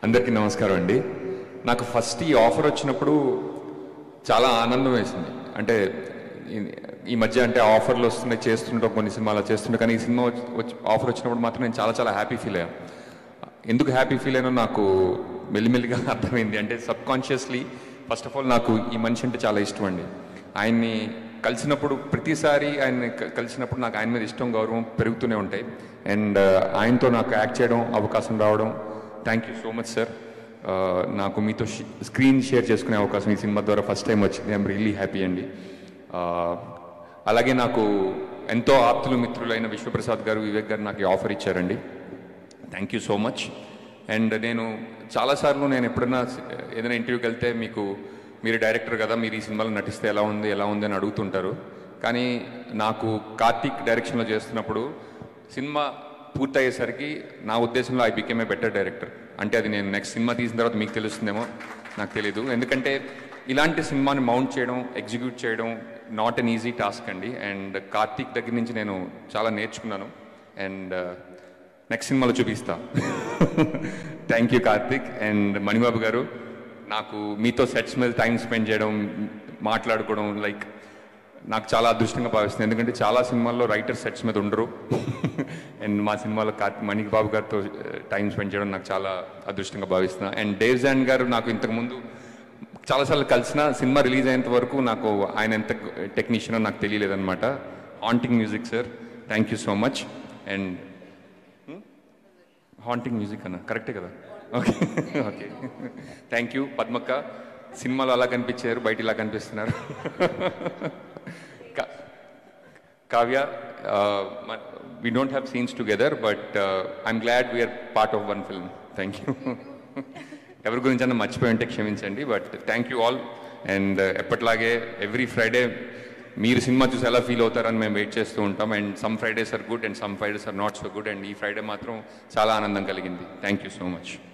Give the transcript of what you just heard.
అందరికీ నమస్కారం అండి. నాకు ఫస్ట్ ఈ ఆఫర్ వచ్చినప్పుడు చాలా ఆనందం వేసింది. అంటే ఈ మధ్య అంటే ఆఫర్లు వస్తున్నాయి, చేస్తుంటాం కొన్ని సినిమాలు చేస్తుంటాం, కానీ ఈ సినిమా ఆఫర్ వచ్చినప్పుడు మాత్రం నేను చాలా హ్యాపీ ఫీల్ అయ్యాను. ఎందుకు హ్యాపీ ఫీల్ అయినా నాకు మెల్లిమెల్లిగా అర్థమైంది. అంటే సబ్కాన్షియస్లీ ఫస్ట్ ఆఫ్ ఆల్ నాకు ఈ మనిషి అంటే చాలా ఇష్టం అండి. ఆయన్ని కలిసినప్పుడు ప్రతిసారి ఆయన్ని కలిసినప్పుడు నాకు ఆయన మీద ఇష్టం, గౌరవం పెరుగుతూనే ఉంటాయి. అండ్ ఆయనతో నాకు యాక్ట్ చేయడం అవకాశం రావడం, thank you so much sir. నాకు మీతో స్క్రీన్ షేర్ చేసుకునే అవకాశం ఈ సినిమా ద్వారా ఫస్ట్ టైం వచ్చింది. ఐఎమ్ రియల్లీ హ్యాపీ అండి. అలాగే నాకు ఎంతో ఆప్తులు మిత్రులైన విశ్వప్రసాద్ గారు, వివేక్ గారు నాకు ఈ ఆఫర్ ఇచ్చారండి. Thank you so much. And నేను చాలాసార్లు నేను ఎప్పుడైనా ఏదైనా ఇంటర్వ్యూకి వెళ్తే మీరు డైరెక్టర్ కదా, మీరు ఈ సినిమాలో నటిస్తే ఎలా ఉంది అని అడుగుతుంటారు. కానీ నాకు కార్తీక్ డైరెక్షన్లో చేస్తున్నప్పుడు సినిమా పూర్తయ్యేసరికి నా ఉద్దేశంలో I became a better director. అంటే అది నేను నెక్స్ట్ సినిమా తీసిన తర్వాత మీకు తెలుస్తుందేమో, నాకు తెలీదు. ఎందుకంటే ఇలాంటి సినిమాని మౌంట్ చేయడం, ఎగ్జిక్యూట్ చేయడం నాట్ అన్ ఈజీ టాస్క్ అండి. అండ్ కార్తీక్ దగ్గర నుంచి నేను చాలా నేర్చుకున్నాను. అండ్ నెక్స్ట్ సినిమాలో చూపిస్తా. Thank you Karthik. And Manibabu గారు, నాకు మీతో సెట్స్ మీద టైం స్పెండ్ చేయడం, మాట్లాడుకోవడం నాకు చాలా అదృష్టంగా భావిస్తుంది. ఎందుకంటే చాలా సినిమాల్లో రైటర్ సెట్స్ మీద ఉండరు. అండ్ మా సినిమాలో మణిబాబు గారితో టైం స్పెండ్ చేయడం నాకు చాలా అదృష్టంగా భావిస్తున్నా. అండ్ డేవ్ జాన్ గారు నాకు ఇంతకుముందు చాలాసార్లు కలిసిన, సినిమా రిలీజ్ అయ్యేంత వరకు నాకు ఆయన ఎంత టెక్నీషియనో నాకు తెలియలేదన్నమాట. Haunting music sir, thank you so much. And haunting music అన్న కరెక్టే కదా? Okay okay, thank you. పద్మక్క, సినిమాలో అలా కనిపించారు, బయట ఇలా కనిపిస్తున్నారు. Kavya, we don't have scenes together, but I'm glad we are part of one film. Thank you. ఎవరి గురించి అన్న మర్చిపోయి ఉంటే క్షమించండి, but thank you all. And ఎప్పటిలాగే ఎవ్రీ ఫ్రైడే మీరు సినిమా చూసి ఎలా ఫీల్ అవుతారని మేము వెయిట్ చేస్తూ ఉంటాం. And some Fridays are good and some Fridays are not so good. And ఈ ఫ్రైడే మాత్రం చాలా ఆనందం కలిగింది. Thank you so much.